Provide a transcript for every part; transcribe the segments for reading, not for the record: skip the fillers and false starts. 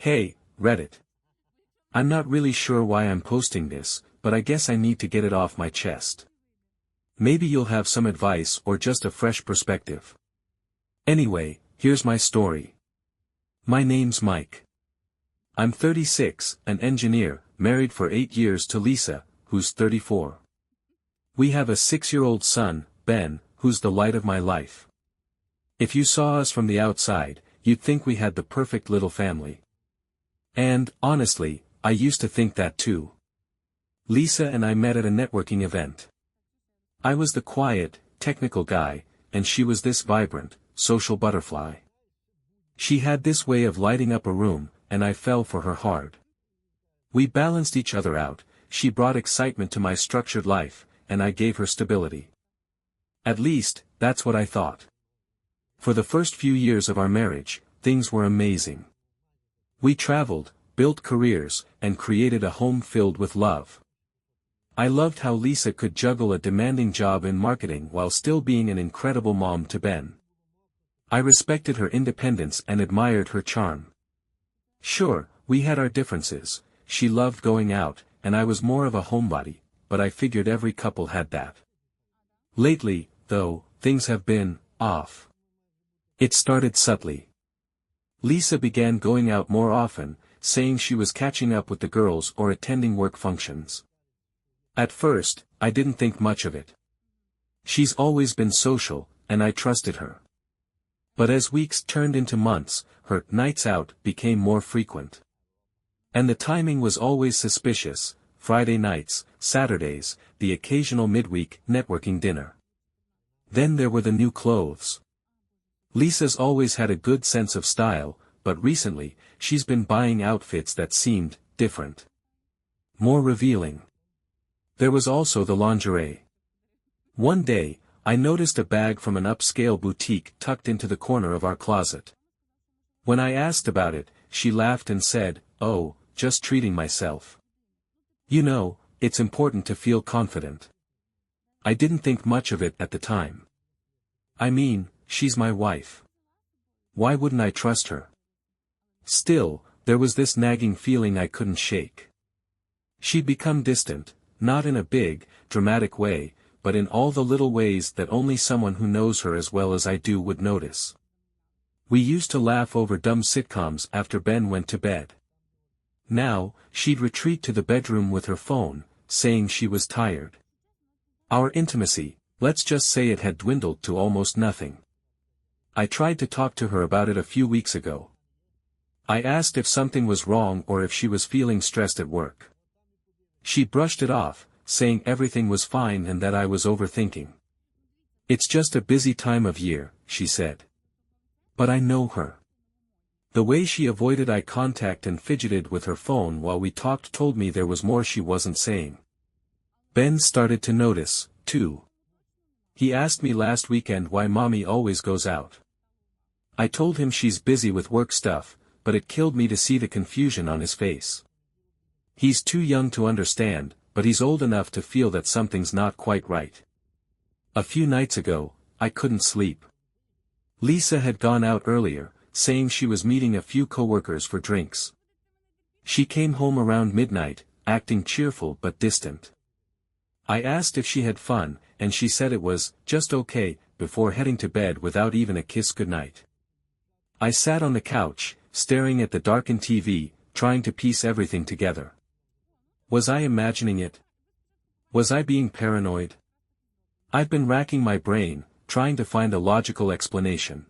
Hey, Reddit. I'm not really sure why I'm posting this, but I guess I need to get it off my chest. Maybe you'll have some advice or just a fresh perspective. Anyway, here's my story. My name's Mike. I'm 36, an engineer, married for 8 years to Lisa, who's 34. We have a 6-year-old son, Ben, who's the light of my life. If you saw us from the outside, you'd think we had the perfect little family. And, honestly, I used to think that too. Lisa and I met at a networking event. I was the quiet, technical guy, and she was this vibrant, social butterfly. She had this way of lighting up a room, and I fell for her hard. We balanced each other out. She brought excitement to my structured life, and I gave her stability. At least, that's what I thought. For the first few years of our marriage, things were amazing. We traveled, built careers, and created a home filled with love. I loved how Lisa could juggle a demanding job in marketing while still being an incredible mom to Ben. I respected her independence and admired her charm. Sure, we had our differences. She loved going out, and I was more of a homebody, but I figured every couple had that. Lately, though, things have been off. It started subtly. Lisa began going out more often, saying she was catching up with the girls or attending work functions. At first, I didn't think much of it. She's always been social, and I trusted her. But as weeks turned into months, her nights out became more frequent. And the timing was always suspicious: Friday nights, Saturdays, the occasional midweek networking dinner. Then there were the new clothes. Lisa's always had a good sense of style, but recently, she's been buying outfits that seemed different. More revealing. There was also the lingerie. One day, I noticed a bag from an upscale boutique tucked into the corner of our closet. When I asked about it, she laughed and said, "Oh, just treating myself. You know, it's important to feel confident." I didn't think much of it at the time. I mean, she's my wife. Why wouldn't I trust her? Still, there was this nagging feeling I couldn't shake. She'd become distant, not in a big, dramatic way, but in all the little ways that only someone who knows her as well as I do would notice. We used to laugh over dumb sitcoms after Ben went to bed. Now, she'd retreat to the bedroom with her phone, saying she was tired. Our intimacy, let's just say it had dwindled to almost nothing. I tried to talk to her about it a few weeks ago. I asked if something was wrong or if she was feeling stressed at work. She brushed it off, saying everything was fine and that I was overthinking. "It's just a busy time of year," she said. But I know her. The way she avoided eye contact and fidgeted with her phone while we talked told me there was more she wasn't saying. Ben started to notice, too. He asked me last weekend why mommy always goes out. I told him she's busy with work stuff, but it killed me to see the confusion on his face. He's too young to understand, but he's old enough to feel that something's not quite right. A few nights ago, I couldn't sleep. Lisa had gone out earlier, saying she was meeting a few coworkers for drinks. She came home around midnight, acting cheerful but distant. I asked if she had fun, and she said it was just okay, before heading to bed without even a kiss goodnight. I sat on the couch, staring at the darkened TV, trying to piece everything together. Was I imagining it? Was I being paranoid? I've been racking my brain, trying to find a logical explanation.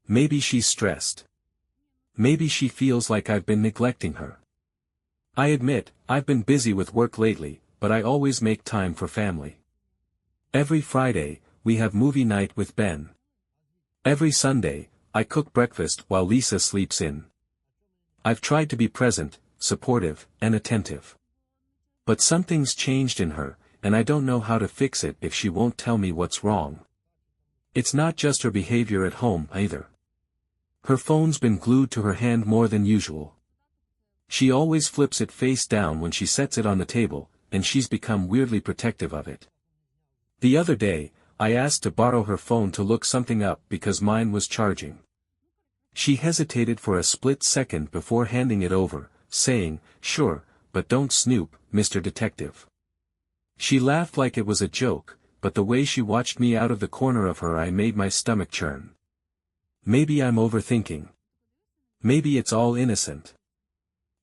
Maybe she's stressed. Maybe she feels like I've been neglecting her. I admit, I've been busy with work lately, but I always make time for family. Every Friday, we have movie night with Ben. Every Sunday, I cook breakfast while Lisa sleeps in. I've tried to be present, supportive, and attentive. But something's changed in her, and I don't know how to fix it if she won't tell me what's wrong. It's not just her behavior at home either. Her phone's been glued to her hand more than usual. She always flips it face down when she sets it on the table, and she's become weirdly protective of it. The other day, I asked to borrow her phone to look something up because mine was charging. She hesitated for a split second before handing it over, saying, "Sure, but don't snoop, Mr. Detective." She laughed like it was a joke, but the way she watched me out of the corner of her eye made my stomach churn. Maybe I'm overthinking. Maybe it's all innocent.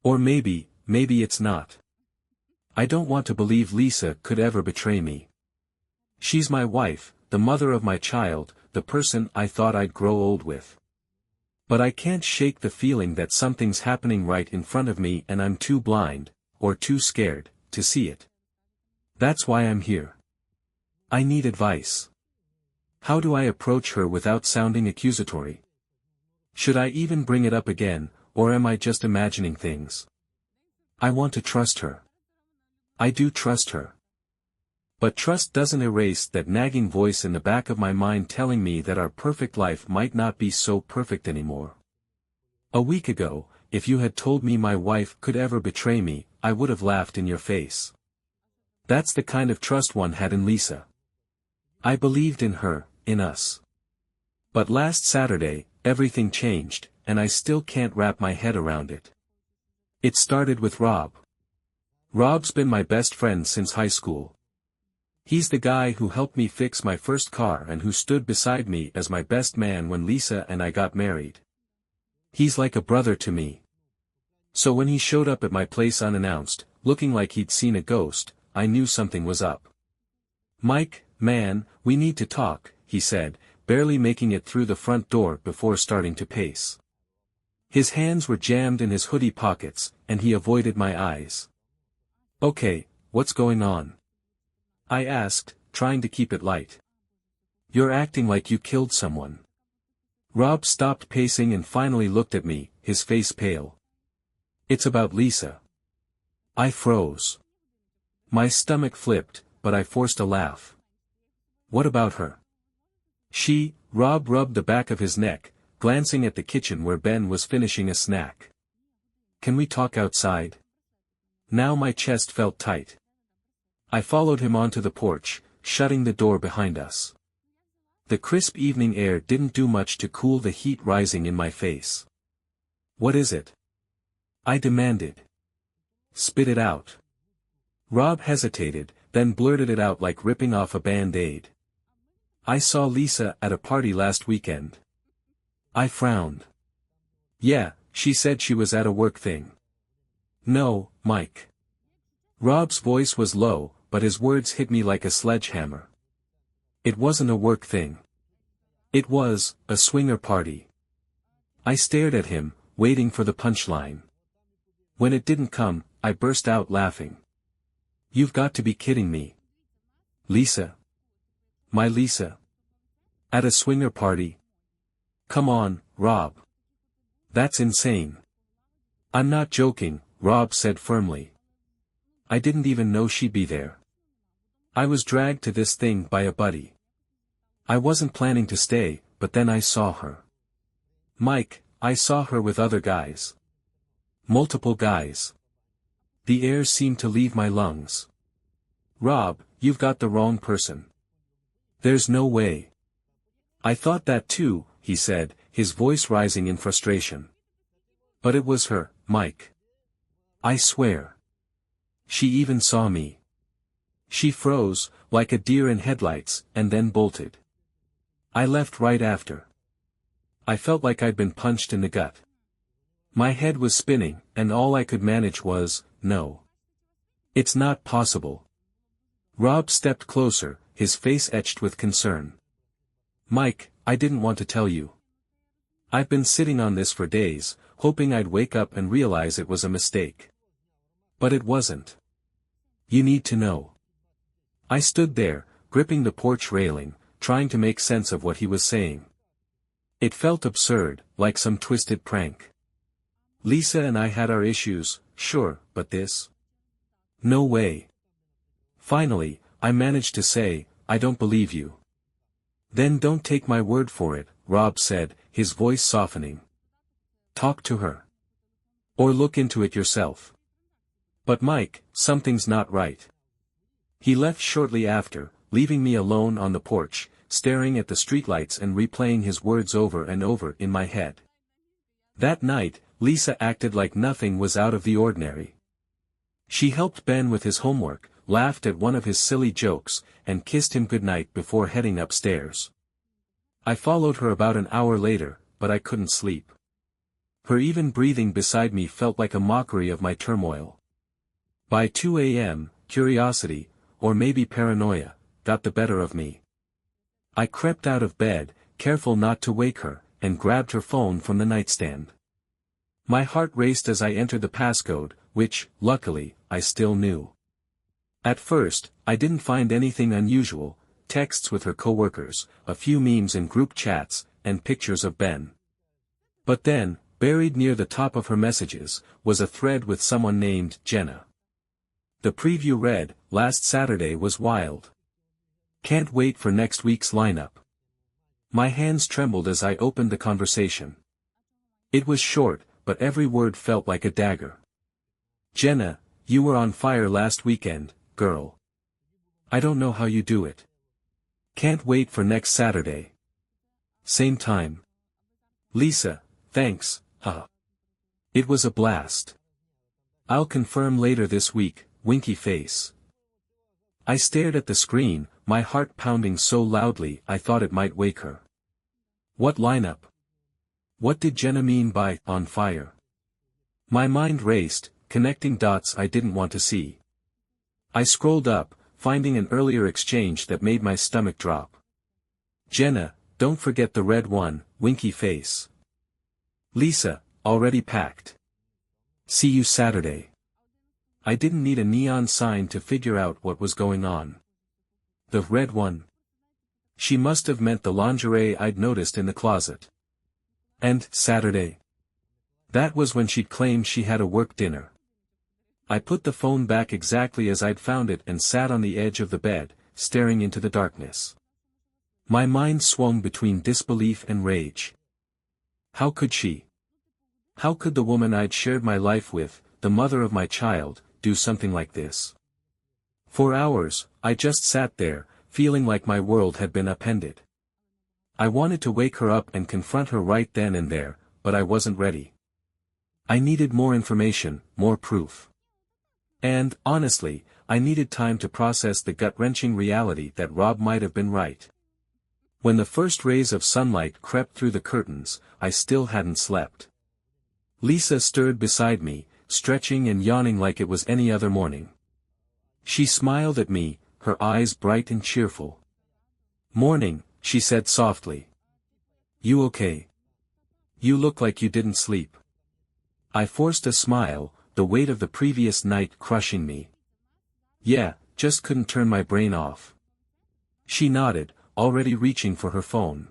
Or maybe it's not. I don't want to believe Lisa could ever betray me. She's my wife, the mother of my child, the person I thought I'd grow old with. But I can't shake the feeling that something's happening right in front of me and I'm too blind, or too scared, to see it. That's why I'm here. I need advice. How do I approach her without sounding accusatory? Should I even bring it up again, or am I just imagining things? I want to trust her. I do trust her. But trust doesn't erase that nagging voice in the back of my mind telling me that our perfect life might not be so perfect anymore. A week ago, if you had told me my wife could ever betray me, I would have laughed in your face. That's the kind of trust one had in Lisa. I believed in her, in us. But last Saturday, everything changed, and I still can't wrap my head around it. It started with Rob. Rob's been my best friend since high school. He's the guy who helped me fix my first car and who stood beside me as my best man when Lisa and I got married. He's like a brother to me. So when he showed up at my place unannounced, looking like he'd seen a ghost, I knew something was up. "Mike, man, we need to talk," he said, barely making it through the front door before starting to pace. His hands were jammed in his hoodie pockets, and he avoided my eyes. "Okay, what's going on?" I asked, trying to keep it light. "You're acting like you killed someone." Rob stopped pacing and finally looked at me, his face pale. "It's about Lisa." I froze. My stomach flipped, but I forced a laugh. "What about her?" Rob rubbed the back of his neck, glancing at the kitchen where Ben was finishing a snack. "Can we talk outside?" Now my chest felt tight. I followed him onto the porch, shutting the door behind us. The crisp evening air didn't do much to cool the heat rising in my face. "What is it?" I demanded. "Spit it out." Rob hesitated, then blurted it out like ripping off a Band-Aid. "I saw Lisa at a party last weekend." I frowned. "Yeah, she said she was at a work thing." "No, Mike." Rob's voice was low, but his words hit me like a sledgehammer. "It wasn't a work thing. It was a swinger party." I stared at him, waiting for the punchline. When it didn't come, I burst out laughing. "You've got to be kidding me. Lisa? My Lisa? At a swinger party? Come on, Rob. That's insane." "I'm not joking," Rob said firmly. "I didn't even know she'd be there. I was dragged to this thing by a buddy. I wasn't planning to stay, but then I saw her. Mike, I saw her with other guys. Multiple guys. The air seemed to leave my lungs." "Rob, you've got the wrong person. There's no way." "I thought that too," he said, his voice rising in frustration. "But it was her, Mike. I swear. She even saw me." She froze, like a deer in headlights, and then bolted. I left right after. I felt like I'd been punched in the gut. My head was spinning, and all I could manage was, "No. It's not possible." Rob stepped closer, his face etched with concern. "Mike, I didn't want to tell you. I've been sitting on this for days, hoping I'd wake up and realize it was a mistake. But it wasn't. You need to know." I stood there, gripping the porch railing, trying to make sense of what he was saying. It felt absurd, like some twisted prank. Lisa and I had our issues, sure, but this? No way. Finally, I managed to say, "I don't believe you." "Then don't take my word for it," Rob said, his voice softening. "Talk to her. Or look into it yourself." "But Mike, something's not right." He left shortly after, leaving me alone on the porch, staring at the streetlights and replaying his words over and over in my head. That night, Lisa acted like nothing was out of the ordinary. She helped Ben with his homework, laughed at one of his silly jokes, and kissed him goodnight before heading upstairs. I followed her about an hour later, but I couldn't sleep. Her even breathing beside me felt like a mockery of my turmoil. By 2 a.m., curiosity, or maybe paranoia, got the better of me. I crept out of bed, careful not to wake her, and grabbed her phone from the nightstand. My heart raced as I entered the passcode, which, luckily, I still knew. At first, I didn't find anything unusual: texts with her coworkers, a few memes in group chats, and pictures of Ben. But then, buried near the top of her messages, was a thread with someone named Jenna. The preview read, "Last Saturday was wild. Can't wait for next week's lineup." My hands trembled as I opened the conversation. It was short, but every word felt like a dagger. "Jenna, you were on fire last weekend, girl. I don't know how you do it. Can't wait for next Saturday. Same time. Lisa, thanks, huh. It was a blast. I'll confirm later this week, winky face." I stared at the screen, my heart pounding so loudly I thought it might wake her. What lineup? What did Jenna mean by "on fire"? My mind raced, connecting dots I didn't want to see. I scrolled up, finding an earlier exchange that made my stomach drop. "Jenna, don't forget the red one, winky face. Lisa, already packed. See you Saturday." I didn't need a neon sign to figure out what was going on. The red one. She must have meant the lingerie I'd noticed in the closet. And Saturday. That was when she'd claimed she had a work dinner. I put the phone back exactly as I'd found it and sat on the edge of the bed, staring into the darkness. My mind swung between disbelief and rage. How could she? How could the woman I'd shared my life with, the mother of my child, do something like this? For hours, I just sat there, feeling like my world had been upended. I wanted to wake her up and confront her right then and there, but I wasn't ready. I needed more information, more proof. And, honestly, I needed time to process the gut-wrenching reality that Rob might have been right. When the first rays of sunlight crept through the curtains, I still hadn't slept. Lisa stirred beside me, stretching and yawning like it was any other morning. She smiled at me, her eyes bright and cheerful. "Morning," she said softly. "You okay? You look like you didn't sleep." I forced a smile, the weight of the previous night crushing me. "Yeah, just couldn't turn my brain off." She nodded, already reaching for her phone.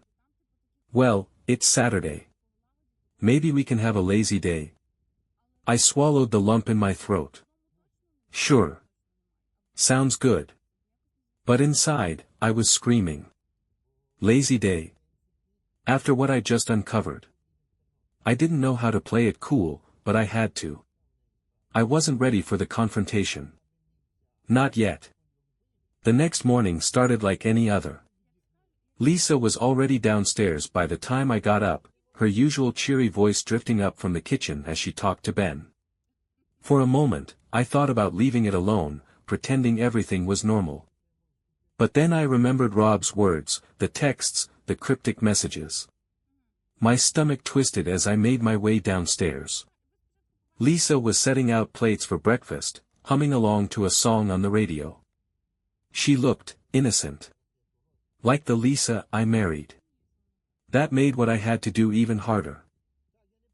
"Well, it's Saturday. Maybe we can have a lazy day." I swallowed the lump in my throat. "Sure. Sounds good." But inside, I was screaming. Lazy day? After what I just uncovered. I didn't know how to play it cool, but I had to. I wasn't ready for the confrontation. Not yet. The next morning started like any other. Lisa was already downstairs by the time I got up, her usual cheery voice drifting up from the kitchen as she talked to Ben. For a moment, I thought about leaving it alone, pretending everything was normal. But then I remembered Rob's words, the texts, the cryptic messages. My stomach twisted as I made my way downstairs. Lisa was setting out plates for breakfast, humming along to a song on the radio. She looked innocent. Like the Lisa I married. That made what I had to do even harder.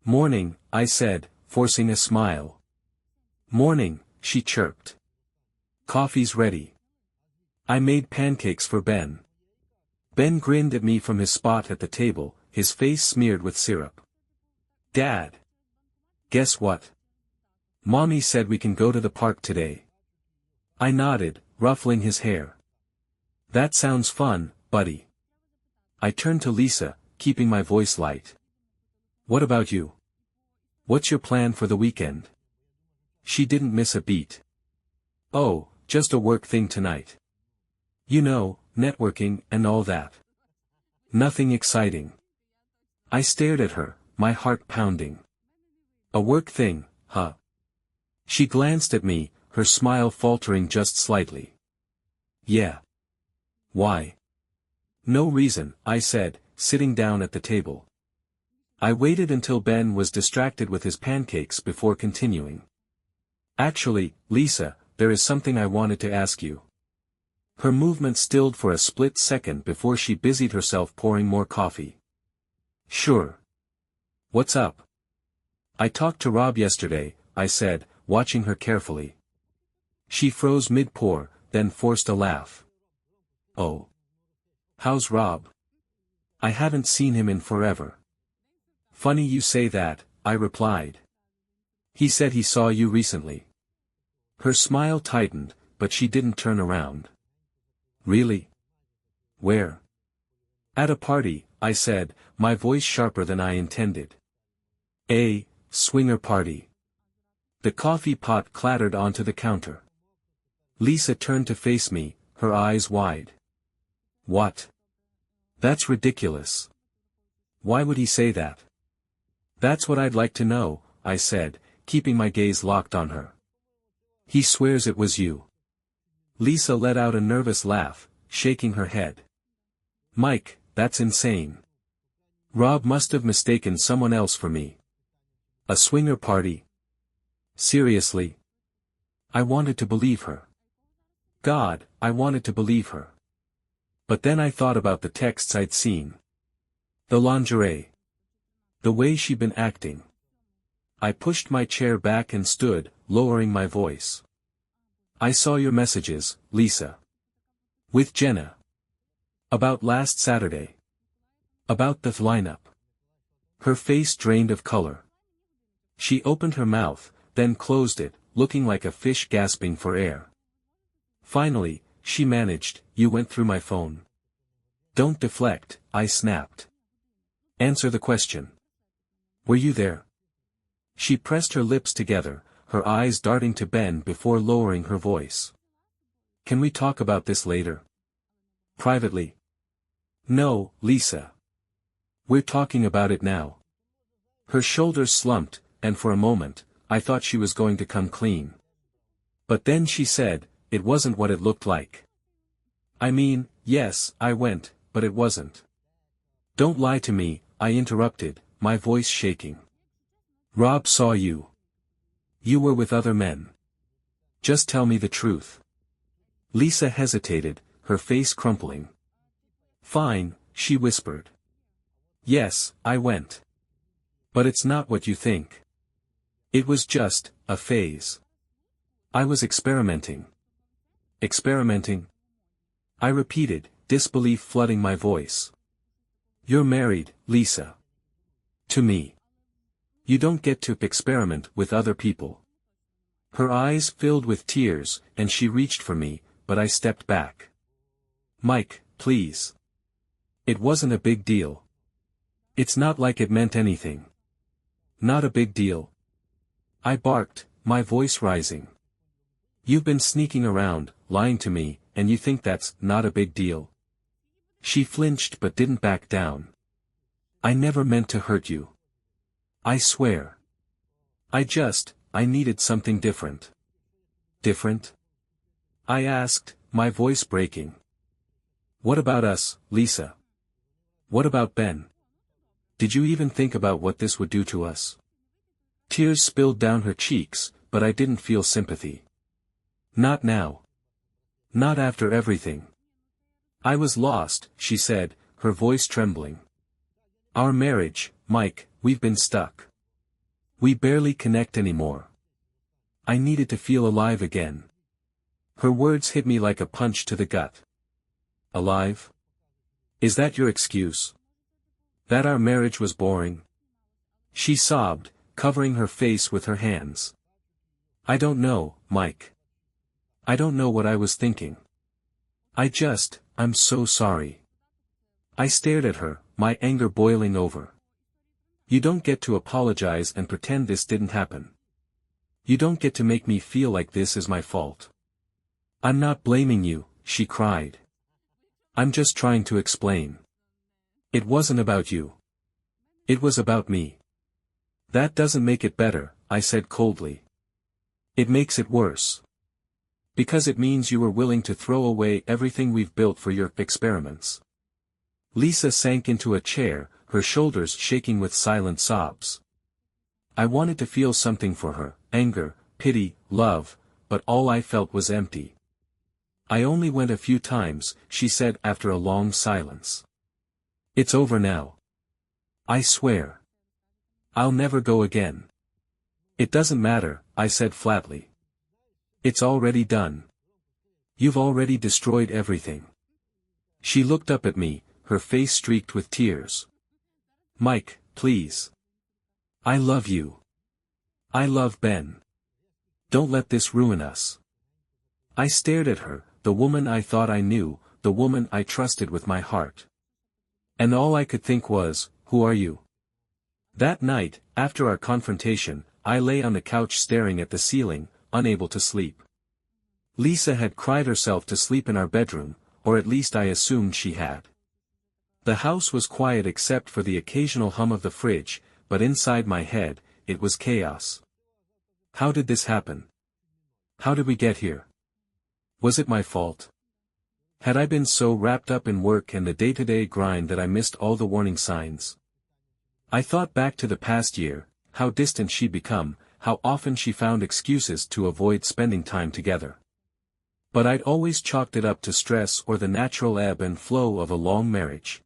"Morning," I said, forcing a smile. "Morning," she chirped. "Coffee's ready." I made pancakes for Ben. Ben grinned at me from his spot at the table, his face smeared with syrup. "Dad. Guess what? Mommy said we can go to the park today." I nodded, ruffling his hair. "That sounds fun, buddy." I turned to Lisa, keeping my voice light. "What about you? What's your plan for the weekend?" She didn't miss a beat. "Oh, just a work thing tonight. You know, networking and all that. Nothing exciting." I stared at her, my heart pounding. A work thing, huh? She glanced at me, her smile faltering just slightly. Yeah. Why? No reason, I said, sitting down at the table. I waited until Ben was distracted with his pancakes before continuing. Actually, Lisa, there is something I wanted to ask you. Her movement stilled for a split second before she busied herself pouring more coffee. Sure. What's up? I talked to Rob yesterday, I said, watching her carefully. She froze mid-pour, then forced a laugh. Oh. How's Rob? I haven't seen him in forever. Funny you say that, I replied. He said he saw you recently. Her smile tightened, but she didn't turn around. Really? Where? At a party, I said, my voice sharper than I intended. A swinger party. The coffee pot clattered onto the counter. Lisa turned to face me, her eyes wide. What? That's ridiculous. Why would he say that? That's what I'd like to know, I said, keeping my gaze locked on her. He swears it was you. Lisa let out a nervous laugh, shaking her head. Mike, that's insane. Rob must have mistaken someone else for me. A swinger party? Seriously? I wanted to believe her. God, I wanted to believe her. But then I thought about the texts I'd seen. The lingerie. The way she'd been acting. I pushed my chair back and stood, lowering my voice. I saw your messages, Lisa. With Jenna. About last Saturday. About the lineup. Her face drained of color. She opened her mouth, then closed it, looking like a fish gasping for air. Finally, she managed, you went through my phone. Don't deflect, I snapped. Answer the question. Were you there? She pressed her lips together, her eyes darting to Ben before lowering her voice. Can we talk about this later? Privately? No, Lisa. We're talking about it now. Her shoulders slumped, and for a moment, I thought she was going to come clean. But then she said, it wasn't what it looked like. I mean, yes, I went, but it wasn't. Don't lie to me, I interrupted, my voice shaking. Rob saw you. You were with other men. Just tell me the truth. Lisa hesitated, her face crumpling. Fine, she whispered. Yes, I went. But it's not what you think. It was just a phase. I was experimenting. Experimenting? I repeated, disbelief flooding my voice. You're married, Lisa. To me. You don't get to experiment with other people. Her eyes filled with tears, and she reached for me, but I stepped back. Mike, please. It wasn't a big deal. It's not like it meant anything. Not a big deal. I barked, my voice rising. You've been sneaking around, lying to me, and you think that's not a big deal? She flinched but didn't back down. I never meant to hurt you. I swear. I needed something different. Different? I asked, my voice breaking. What about us, Lisa? What about Ben? Did you even think about what this would do to us? Tears spilled down her cheeks, but I didn't feel sympathy. Not now. Not after everything. I was lost, she said, her voice trembling. Our marriage, Mike, we've been stuck. We barely connect anymore. I needed to feel alive again. Her words hit me like a punch to the gut. Alive? Is that your excuse? That our marriage was boring? She sobbed, covering her face with her hands. I don't know, Mike. I don't know what I was thinking. I'm so sorry. I stared at her, my anger boiling over. You don't get to apologize and pretend this didn't happen. You don't get to make me feel like this is my fault. I'm not blaming you, she cried. I'm just trying to explain. It wasn't about you. It was about me. That doesn't make it better, I said coldly. It makes it worse. Because it means you were willing to throw away everything we've built for your experiments. Lisa sank into a chair, her shoulders shaking with silent sobs. I wanted to feel something for her, anger, pity, love, but all I felt was empty. I only went a few times, she said after a long silence. It's over now. I swear. I'll never go again. It doesn't matter, I said flatly. It's already done. You've already destroyed everything. She looked up at me, her face streaked with tears. Mike, please. I love you. I love Ben. Don't let this ruin us. I stared at her, the woman I thought I knew, the woman I trusted with my heart. And all I could think was, who are you? That night, after our confrontation, I lay on the couch staring at the ceiling, unable to sleep. Lisa had cried herself to sleep in our bedroom, or at least I assumed she had. The house was quiet except for the occasional hum of the fridge, but inside my head, it was chaos. How did this happen? How did we get here? Was it my fault? Had I been so wrapped up in work and the day-to-day grind that I missed all the warning signs? I thought back to the past year, how distant she'd become, how often she found excuses to avoid spending time together. But I'd always chalked it up to stress or the natural ebb and flow of a long marriage.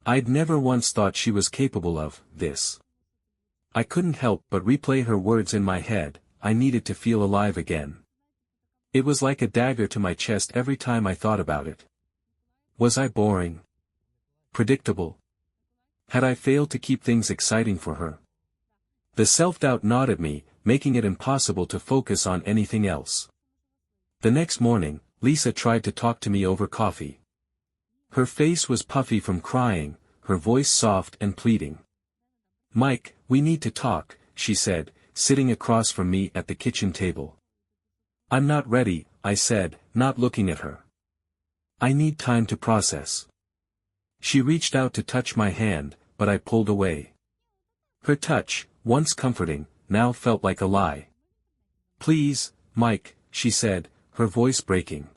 I'd never once thought she was capable of this. I couldn't help but replay her words in my head, I needed to feel alive again. It was like a dagger to my chest every time I thought about it. Was I boring? Predictable? Had I failed to keep things exciting for her? The self-doubt gnawed at me, making it impossible to focus on anything else. The next morning, Lisa tried to talk to me over coffee. Her face was puffy from crying, her voice soft and pleading. Mike, we need to talk, she said, sitting across from me at the kitchen table. I'm not ready, I said, not looking at her. I need time to process. She reached out to touch my hand, but I pulled away. Her touch, once comforting, now felt like a lie. Please, Mike, she said, her voice breaking.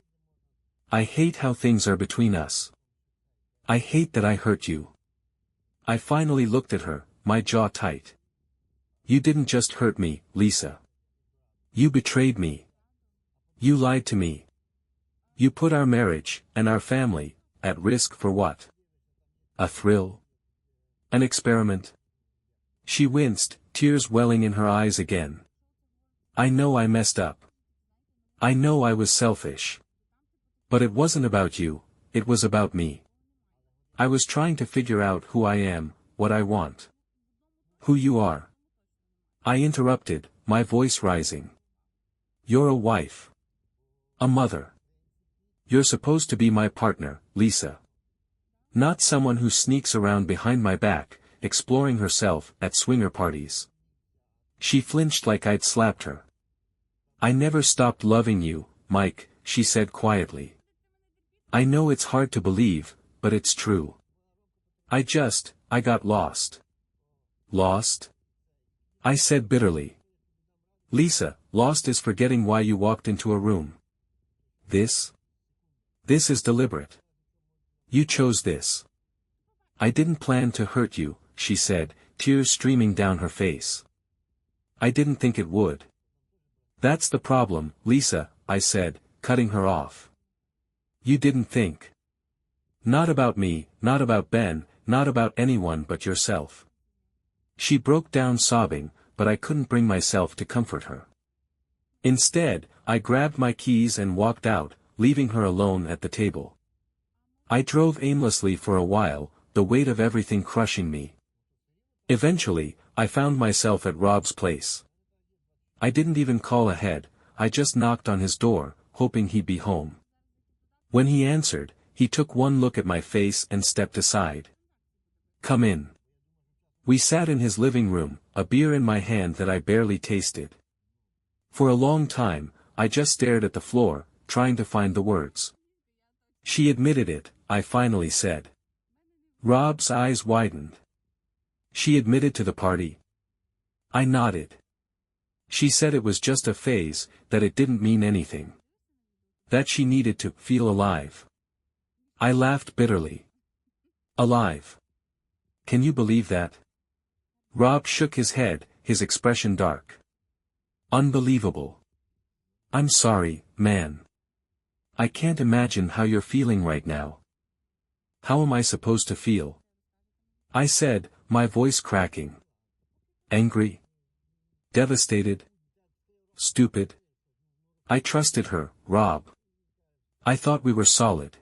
I hate how things are between us. I hate that I hurt you. I finally looked at her, my jaw tight. You didn't just hurt me, Lisa. You betrayed me. You lied to me. You put our marriage, and our family, at risk for what? A thrill? An experiment? She winced, tears welling in her eyes again. I know I messed up. I know I was selfish. But it wasn't about you, it was about me. I was trying to figure out who I am, what I want. Who you are. I interrupted, my voice rising. You're a wife. A mother. You're supposed to be my partner, Lisa. Not someone who sneaks around behind my back, exploring herself at swinger parties. She flinched like I'd slapped her. I never stopped loving you, Mike, she said quietly. I know it's hard to believe, but it's true. I got lost. Lost? I said bitterly. Lisa, lost is forgetting why you walked into a room. This is deliberate. You chose this. I didn't plan to hurt you, she said, tears streaming down her face. I didn't think it would. That's the problem, Lisa, I said, cutting her off. You didn't think. Not about me, not about Ben, not about anyone but yourself. She broke down sobbing, but I couldn't bring myself to comfort her. Instead, I grabbed my keys and walked out, leaving her alone at the table. I drove aimlessly for a while, the weight of everything crushing me. Eventually, I found myself at Rob's place. I didn't even call ahead, I just knocked on his door, hoping he'd be home. When he answered, he took one look at my face and stepped aside. Come in. We sat in his living room, a beer in my hand that I barely tasted. For a long time, I just stared at the floor, trying to find the words. She admitted it, I finally said. Rob's eyes widened. She admitted to the party. I nodded. She said it was just a phase, that it didn't mean anything. That she needed to feel alive. I laughed bitterly. Alive. Can you believe that? Rob shook his head, his expression dark. Unbelievable. I'm sorry, man. I can't imagine how you're feeling right now. How am I supposed to feel? I said, my voice cracking. Angry? Devastated? Stupid? I trusted her, Rob. I thought we were solid.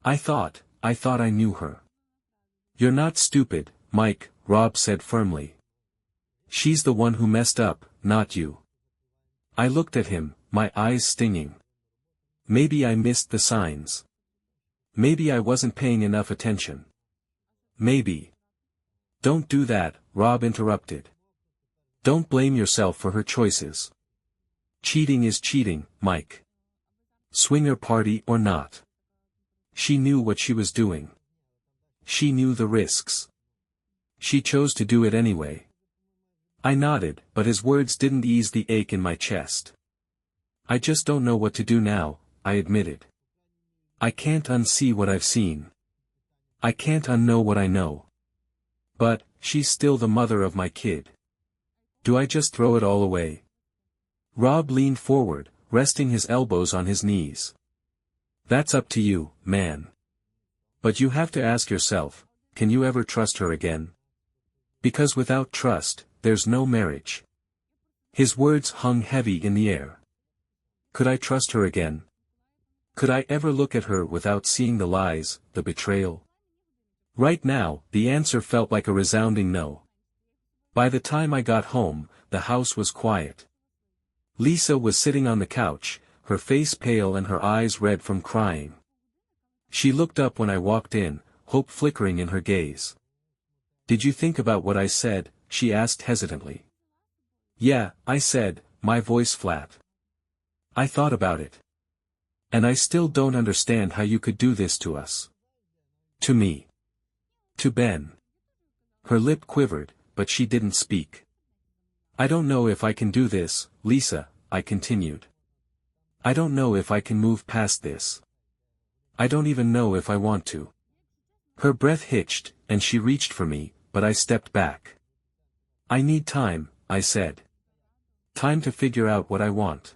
I thought I knew her. You're not stupid, Mike, Rob said firmly. She's the one who messed up, not you. I looked at him, my eyes stinging. Maybe I missed the signs. Maybe I wasn't paying enough attention. Maybe. Don't do that, Rob interrupted. Don't blame yourself for her choices. Cheating is cheating, Mike. Swinger party or not. She knew what she was doing. She knew the risks. She chose to do it anyway. I nodded, but his words didn't ease the ache in my chest. I just don't know what to do now, I admitted. I can't unsee what I've seen. I can't unknow what I know. But, she's still the mother of my kid. Do I just throw it all away? Rob leaned forward, resting his elbows on his knees. That's up to you, man. But you have to ask yourself, can you ever trust her again? Because without trust, there's no marriage. His words hung heavy in the air. Could I trust her again? Could I ever look at her without seeing the lies, the betrayal? Right now, the answer felt like a resounding no. By the time I got home, the house was quiet. Lisa was sitting on the couch, her face pale and her eyes red from crying. She looked up when I walked in, hope flickering in her gaze. Did you think about what I said? She asked hesitantly. Yeah, I said, my voice flat. I thought about it. And I still don't understand how you could do this to us. To me. To Ben. Her lip quivered, but she didn't speak. I don't know if I can do this, Lisa, I continued. I don't know if I can move past this. I don't even know if I want to. Her breath hitched, and she reached for me, but I stepped back. I need time, I said. Time to figure out what I want.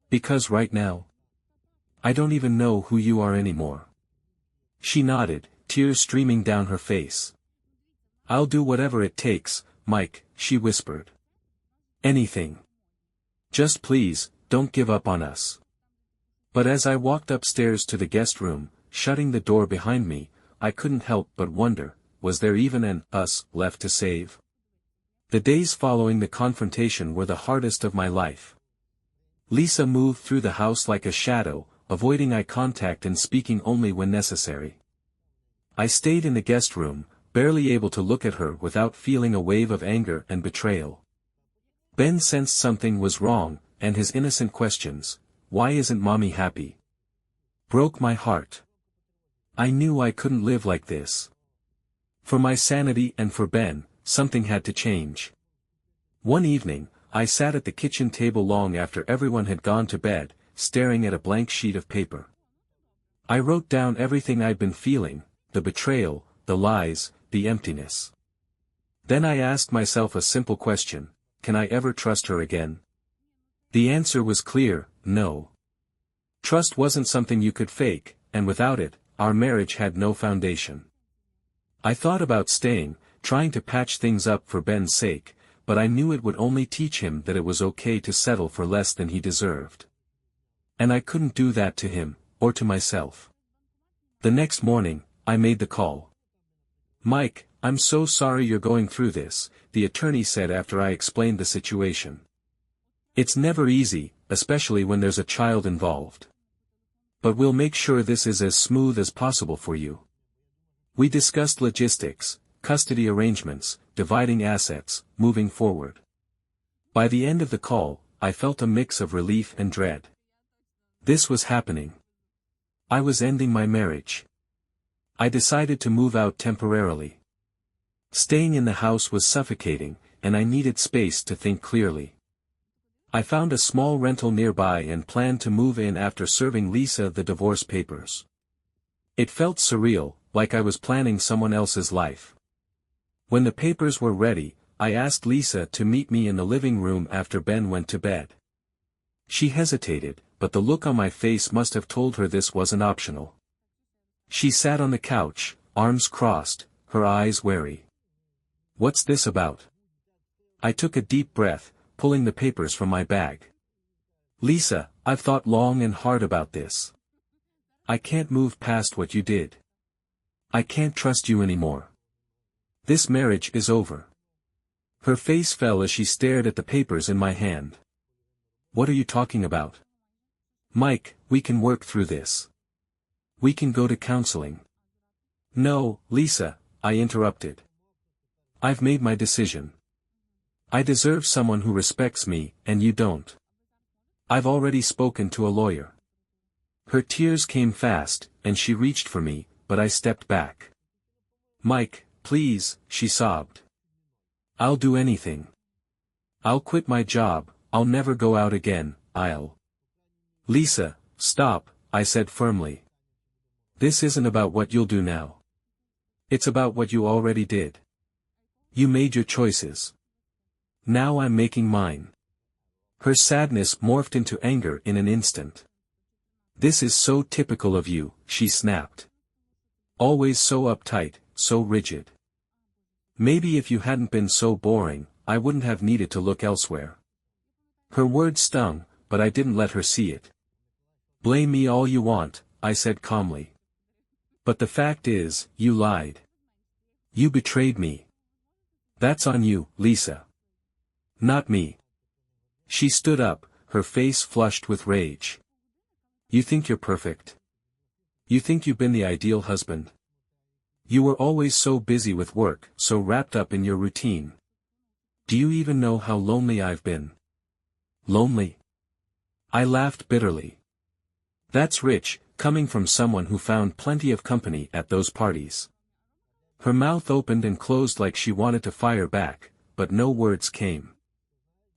Because right now, I don't even know who you are anymore. She nodded, tears streaming down her face. I'll do whatever it takes, Mike, she whispered. Anything. Just please, don't give up on us. But as I walked upstairs to the guest room, shutting the door behind me, I couldn't help but wonder, was there even an us left to save? The days following the confrontation were the hardest of my life. Lisa moved through the house like a shadow, avoiding eye contact and speaking only when necessary. I stayed in the guest room, barely able to look at her without feeling a wave of anger and betrayal. Ben sensed something was wrong, and his innocent questions, "Why isn't Mommy happy?" broke my heart. I knew I couldn't live like this. For my sanity and for Ben, something had to change. One evening, I sat at the kitchen table long after everyone had gone to bed, staring at a blank sheet of paper. I wrote down everything I'd been feeling, the betrayal, the lies, the emptiness. Then I asked myself a simple question: can I ever trust her again? The answer was clear: no. Trust wasn't something you could fake, and without it, our marriage had no foundation. I thought about staying, trying to patch things up for Ben's sake, but I knew it would only teach him that it was okay to settle for less than he deserved. And I couldn't do that to him, or to myself. The next morning, I made the call. "Mike, I'm so sorry you're going through this," the attorney said after I explained the situation. "It's never easy, especially when there's a child involved. But we'll make sure this is as smooth as possible for you." We discussed logistics, custody arrangements, dividing assets, moving forward. By the end of the call, I felt a mix of relief and dread. This was happening. I was ending my marriage. I decided to move out temporarily. Staying in the house was suffocating, and I needed space to think clearly. I found a small rental nearby and planned to move in after serving Lisa the divorce papers. It felt surreal, like I was planning someone else's life. When the papers were ready, I asked Lisa to meet me in the living room after Ben went to bed. She hesitated, but the look on my face must have told her this wasn't optional. She sat on the couch, arms crossed, her eyes wary. "What's this about?" I took a deep breath, pulling the papers from my bag. "Lisa, I've thought long and hard about this. I can't move past what you did. I can't trust you anymore. This marriage is over." Her face fell as she stared at the papers in my hand. "What are you talking about?" "Mike, we can work through this. We can go to counseling." "No, Lisa," I interrupted. "I've made my decision. I deserve someone who respects me, and you don't. I've already spoken to a lawyer." Her tears came fast, and she reached for me, but I stepped back. "Mike, please," she sobbed. "I'll do anything. I'll quit my job, I'll never go out again, I'll—" "Lisa, stop," I said firmly. "This isn't about what you'll do now. It's about what you already did. You made your choices. Now I'm making mine." Her sadness morphed into anger in an instant. "This is so typical of you," she snapped. "Always so uptight, so rigid. Maybe if you hadn't been so boring, I wouldn't have needed to look elsewhere." Her words stung, but I didn't let her see it. "Blame me all you want," I said calmly. "But the fact is, you lied. You betrayed me. That's on you, Lisa. Not me." She stood up, her face flushed with rage. "You think you're perfect? You think you've been the ideal husband? You were always so busy with work, so wrapped up in your routine. Do you even know how lonely I've been?" "Lonely?" I laughed bitterly. "That's rich, coming from someone who found plenty of company at those parties." Her mouth opened and closed like she wanted to fire back, but no words came.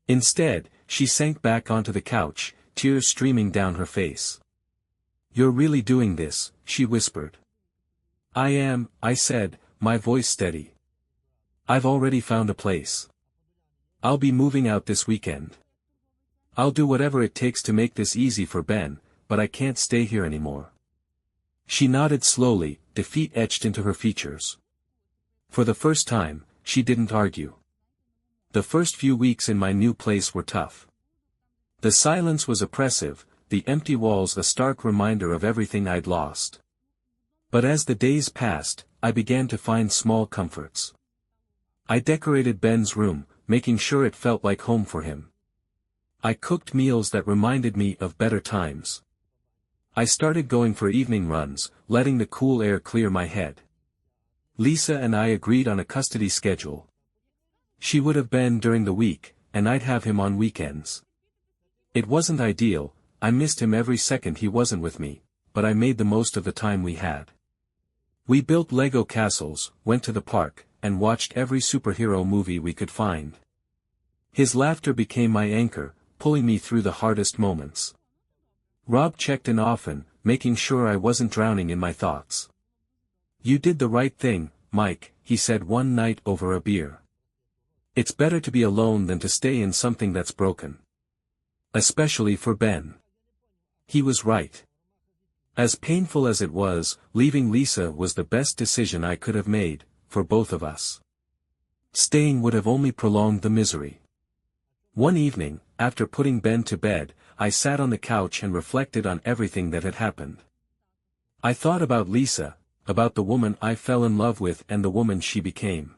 Instead, she sank back onto the couch, tears streaming down her face. "You're really doing this," she whispered. "I am," I said, my voice steady. "I've already found a place. I'll be moving out this weekend. I'll do whatever it takes to make this easy for Ben, but I can't stay here anymore." She nodded slowly, defeat etched into her features. For the first time, she didn't argue. The first few weeks in my new place were tough. The silence was oppressive, the empty walls a stark reminder of everything I'd lost. But as the days passed, I began to find small comforts. I decorated Ben's room, making sure it felt like home for him. I cooked meals that reminded me of better times. I started going for evening runs, letting the cool air clear my head. Lisa and I agreed on a custody schedule. She would have Ben during the week, and I'd have him on weekends. It wasn't ideal, I missed him every second he wasn't with me, but I made the most of the time we had. We built Lego castles, went to the park, and watched every superhero movie we could find. His laughter became my anchor, pulling me through the hardest moments. Rob checked in often, making sure I wasn't drowning in my thoughts. "You did the right thing, Mike," he said one night over a beer. "It's better to be alone than to stay in something that's broken. Especially for Ben." He was right. As painful as it was, leaving Lisa was the best decision I could have made, for both of us. Staying would have only prolonged the misery. One evening, after putting Ben to bed, I sat on the couch and reflected on everything that had happened. I thought about Lisa, about the woman I fell in love with and the woman she became.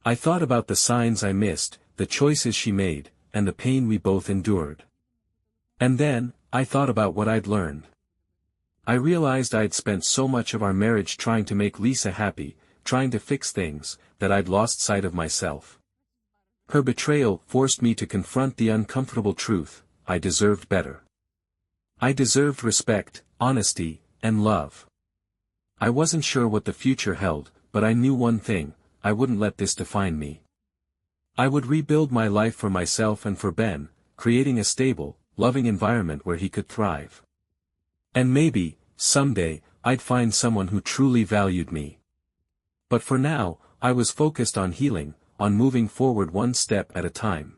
I thought about the signs I missed, the choices she made, and the pain we both endured. And then, I thought about what I'd learned. I realized I'd spent so much of our marriage trying to make Lisa happy, trying to fix things, that I'd lost sight of myself. Her betrayal forced me to confront the uncomfortable truth: I deserved better. I deserved respect, honesty, and love. I wasn't sure what the future held, but I knew one thing: I wouldn't let this define me. I would rebuild my life for myself and for Ben, creating a stable, loving environment where he could thrive. And maybe, someday, I'd find someone who truly valued me. But for now, I was focused on healing, on moving forward one step at a time.